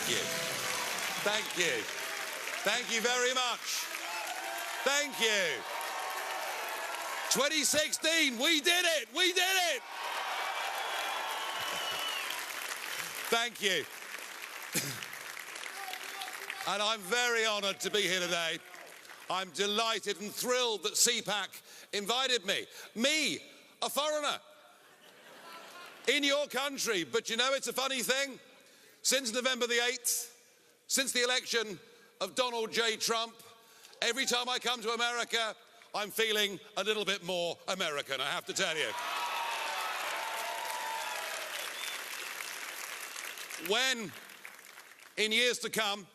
you. Thank you. Thank you very much. Thank you. 2016, we did it. We did it. Thank you. And I'm very honoured to be here today. I'm delighted and thrilled that Cpac invited me. Me, a foreigner, in your country. But you know, it's a funny thing. Since November the 8th, since the election of Donald J. Trump, every time I come to America, I'm feeling a little bit more American, I have to tell you. When, in years to come,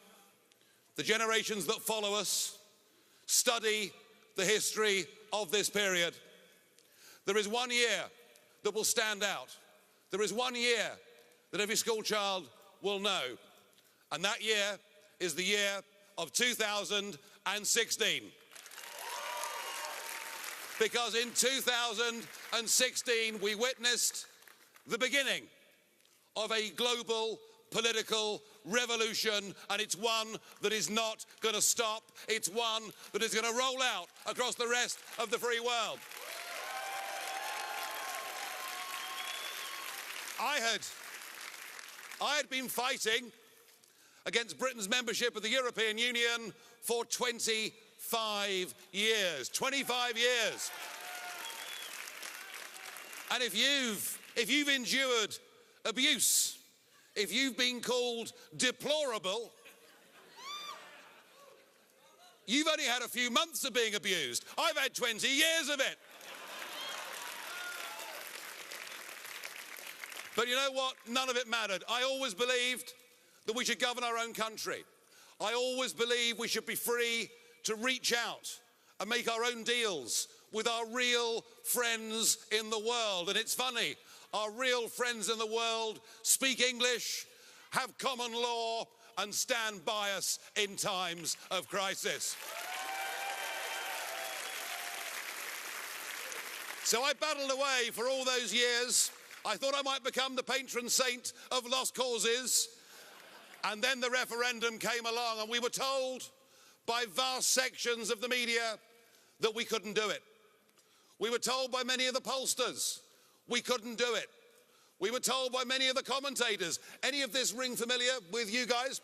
the generations that follow us study the history of this period, there is one year that will stand out. There is one year that every school child will know, and that year is the year of 2016. Because in 2016, we witnessed the beginning of a global political revolution, and it's one that is not going to stop. It's one that is going to roll out across the rest of the free world. I had been fighting against Britain's membership of the European Union for 25 years. 25 years. And if you've endured abuse, if you've been called deplorable, you've only had a few months of being abused. I've had 20 years of it. But you know what? None of it mattered. I always believed that we should govern our own country. I always believed we should be free to reach out and make our own deals with our real friends in the world. And it's funny, our real friends in the world speak English, have common law, and stand by us in times of crisis. So I battled away for all those years. I thought I might become the patron saint of lost causes. And then the referendum came along, and we were told by vast sections of the media that we couldn't do it. We were told by many of the pollsters we couldn't do it. We were told by many of the commentators. Any of this ring familiar with you guys?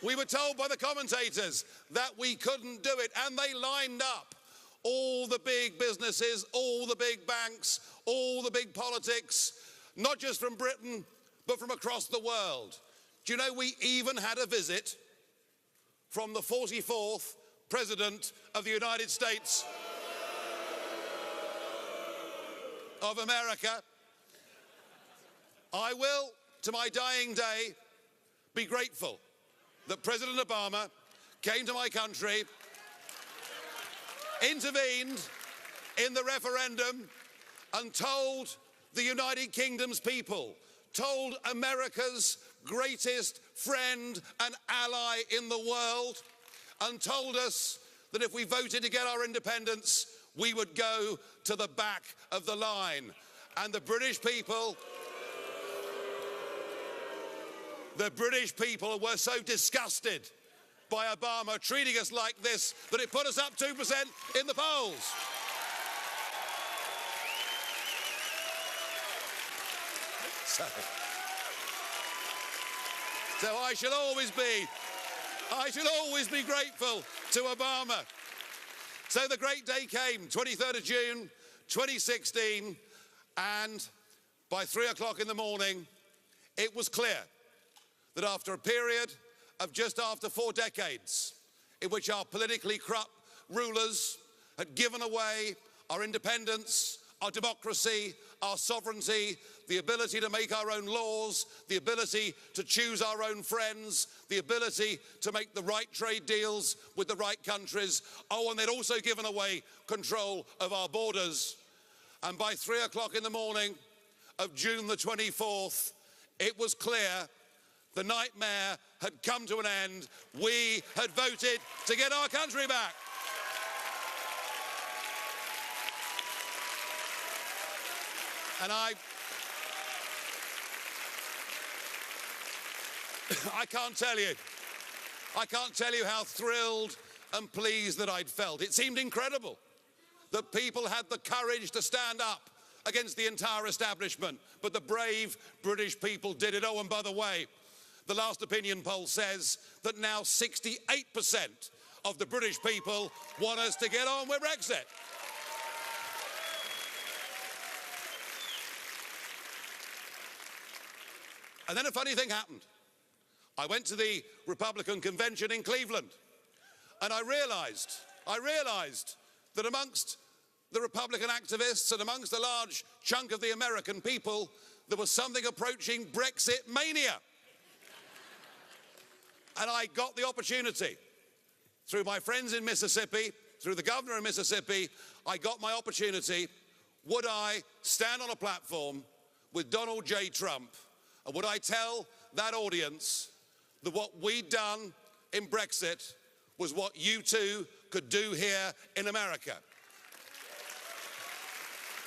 We were told by the commentators that we couldn't do it, and they lined up all the big businesses, all the big banks, all the big politics, not just from Britain, but from across the world. Do you know we even had a visit from the 44th President of the United States of America? I will, to my dying day, be grateful that President Obama came to my country, intervened in the referendum, and told the United Kingdom's people, told America's greatest friend and ally in the world, and told us that if we voted to get our independence, we would go to the back of the line. And the British people were so disgusted by Obama treating us like this that it put us up 2% in the polls. So I shall always be grateful to Obama. So the great day came, 23rd of June, 2016, and by 3 o'clock in the morning, it was clear that after a period of just after 4 decades in which our politically corrupt rulers had given away our independence, our democracy, our sovereignty, the ability to make our own laws, the ability to choose our own friends, the ability to make the right trade deals with the right countries. Oh, and they'd also given away control of our borders. And by 3 o'clock in the morning of June the 24th, it was clear the nightmare had come to an end. We had voted to get our country back. And I can't tell you how thrilled and pleased that I'd felt. It seemed incredible that people had the courage to stand up against the entire establishment, but the brave British people did it. Oh, and by the way, the last opinion poll says that now 68% of the British people want us to get on with Brexit. And then a funny thing happened. I went to the Republican convention in Cleveland, and I realized that amongst the Republican activists and amongst a large chunk of the American people, there was something approaching Brexit mania. And I got the opportunity, through my friends in Mississippi, through the governor of Mississippi, I got my opportunity. Would I stand on a platform with Donald J. Trump, and would I tell that audience that what we'd done in Brexit was what you too could do here in America?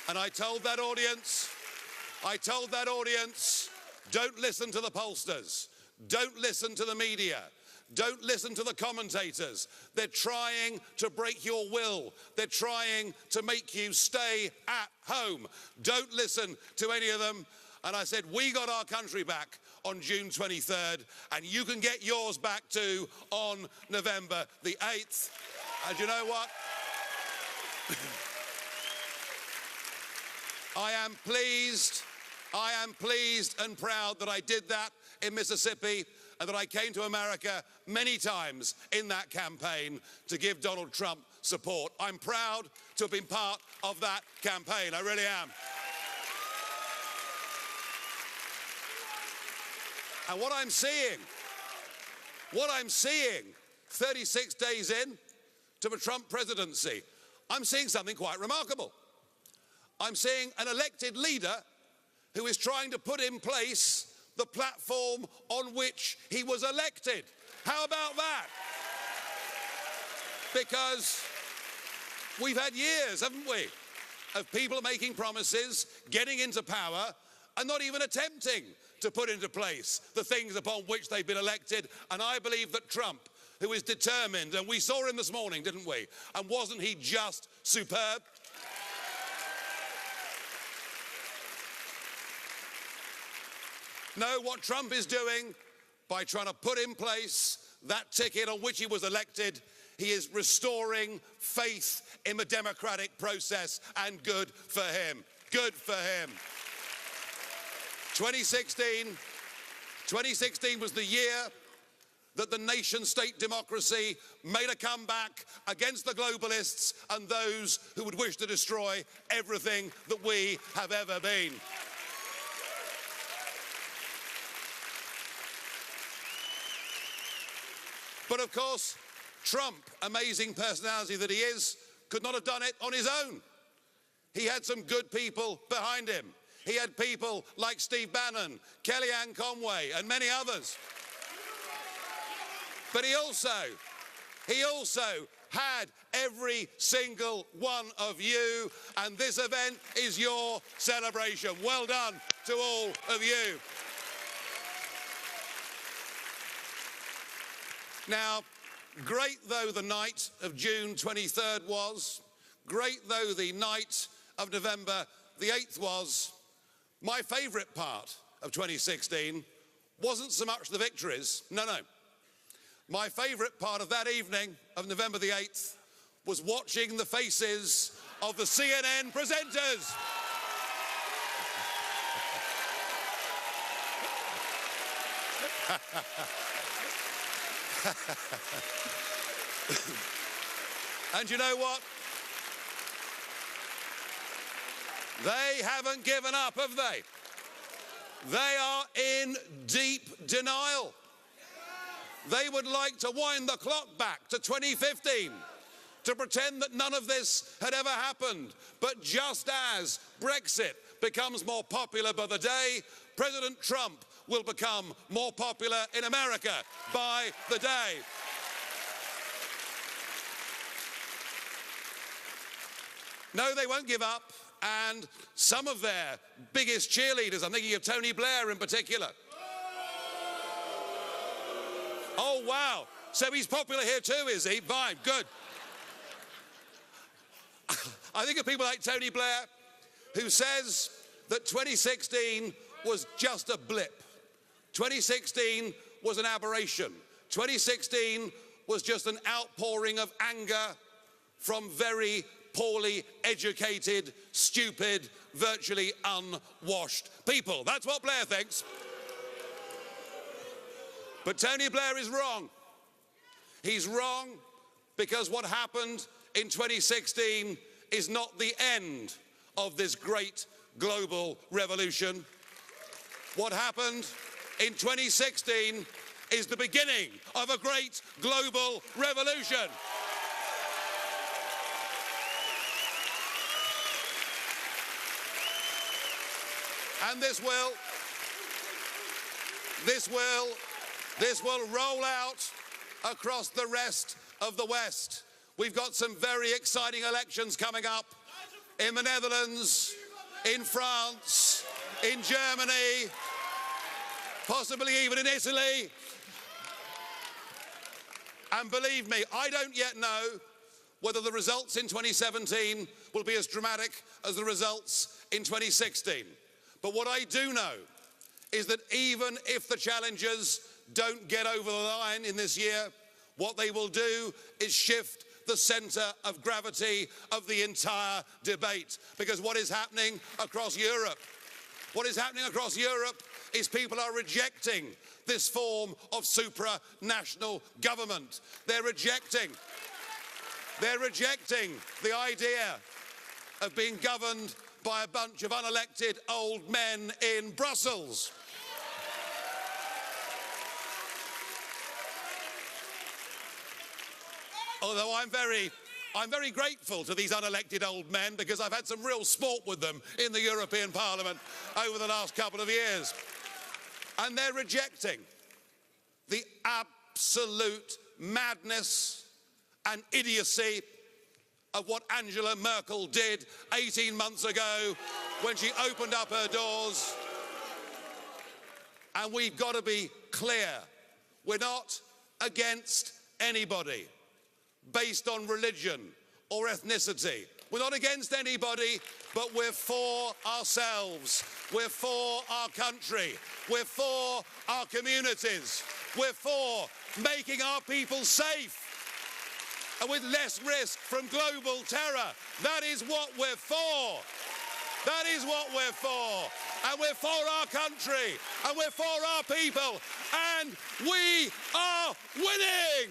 And I told that audience, don't listen to the pollsters, don't listen to the media, don't listen to the commentators. They're trying to break your will. They're trying to make you stay at home. Don't listen to any of them. And I said, we got our country back on June 23rd, and you can get yours back too on November the 8th. And you know what? I am pleased and proud that I did that in Mississippi, and that I came to America many times in that campaign to give Donald Trump support. I'm proud to have been part of that campaign. I really am. And what I'm seeing 36 days in to the Trump presidency, I'm seeing something quite remarkable. I'm seeing an elected leader who is trying to put in place the platform on which he was elected. How about that? Because we've had years, haven't we, of people making promises, getting into power, and not even attempting to put into place the things upon which they've been elected. And I believe that Trump, who is determined, and we saw him this morning, didn't we? And wasn't he just superb? No, what Trump is doing by trying to put in place that ticket on which he was elected, he is restoring faith in the democratic process, and good for him. Good for him. 2016 was the year that the nation-state democracy made a comeback against the globalists and those who would wish to destroy everything that we have ever been. But of course, Trump, amazing personality that he is, could not have done it on his own. He had some good people behind him. He had people like Steve Bannon, Kellyanne Conway, and many others. But he also had every single one of you, and this event is your celebration. Well done to all of you. Now, great though the night of June 23rd was, great though the night of November the 8th was, my favourite part of 2016 wasn't so much the victories, no. My favourite part of that evening of November the 8th was watching the faces of the CNN presenters. And you know what? They haven't given up, have they? They are in deep denial. They would like to wind the clock back to 2015 to pretend that none of this had ever happened. But just as Brexit becomes more popular by the day, President Trump will become more popular in America by the day. No, they won't give up. And some of their biggest cheerleaders, I'm thinking of Tony Blair in particular, Oh, wow. So he's popular here too, is he? Fine, good. I think of people like Tony Blair, who says that 2016 was just a blip. 2016 was an aberration. 2016 was just an outpouring of anger from very poorly educated, stupid, virtually unwashed people. That's what Blair thinks. But Tony Blair is wrong. He's wrong because what happened in 2016 is not the end of this great global revolution. What happened in 2016 is the beginning of a great global revolution. And this will roll out across the rest of the West. We've got some very exciting elections coming up in the Netherlands, in France, in Germany, possibly even in Italy. And believe me, I don't yet know whether the results in 2017 will be as dramatic as the results in 2016. But what I do know is that even if the challengers don't get over the line in this year, what they will do is shift the centre of gravity of the entire debate. Because what is happening across Europe is people are rejecting this form of supranational government. They're rejecting the idea of being governed by a bunch of unelected old men in Brussels. Although I'm very grateful to these unelected old men because I've had some real sport with them in the European Parliament over the last couple of years. And they're rejecting the absolute madness and idiocy of what Angela Merkel did 18 months ago when she opened up her doors. And we've got to be clear. We're not against anybody based on religion or ethnicity. We're not against anybody, but we're for ourselves. We're for our country. We're for our communities. We're for making our people safe and with less risk from global terror. That is what we're for. That is what we're for. And we're for our country. And we're for our people. And we are winning.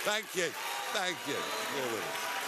Thank you. Thank you. You're winning.